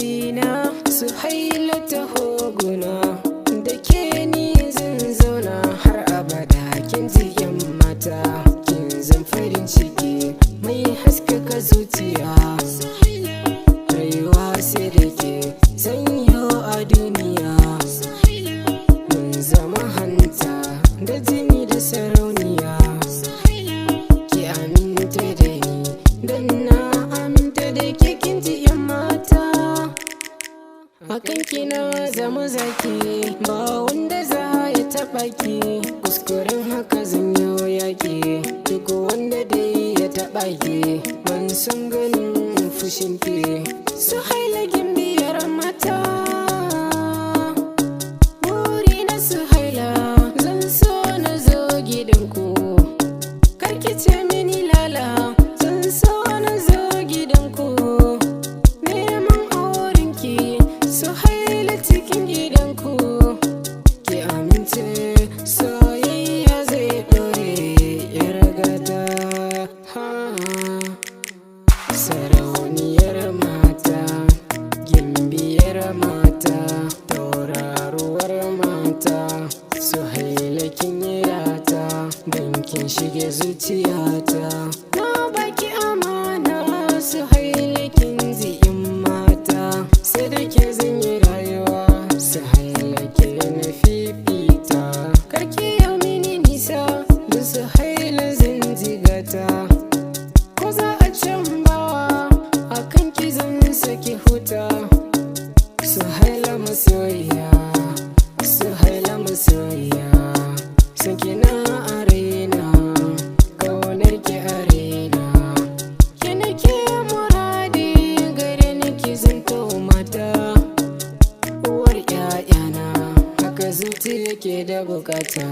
nufina su hailata hoguna da ke ni zan zauna har abada. Kin ji yan mata, kin zan farin ciki mai haskaka zuciya. Rayuwa sai da ke sanyo a duniya, mun zama hanta da jini da sarauniya. Ki aminta da ni dan na aminta da ke. Kin ji yan mata, akan kina zama zaki, ba wanda za ya taɓa ki. Kuskuren haka zan yi yaƙi, duk wanda dai ya taɓa ki ban san ganin fushin ki. Su haila gimbiyar mata, buri na su haila, zan so na zo gidanku. Karki ce mini lala, zan so na zo gidanku. Neman aurenki su haila cikin gidanku. Ki amince soyayya zai ɗore yar gata. Sarauniyar mata, gimbiyar mata, tauraruwar mata, su haila kin yi rata, don kin shige zuciyata. Na baki amana su haila kin ji in mata, sai da ke zan yi rayuwa su haila ke na fifita. Karki yau mini nisa da su haila zan jigata. Ko za a can bawa akan ki zan saki huta. Su haila masoyiya, su haila masoyiya, sanki na arena, kaunar ki arena. Ki nake muradi gare ni ki zanto mata, uwar ƴaƴana, haka zuciya ke da bukata.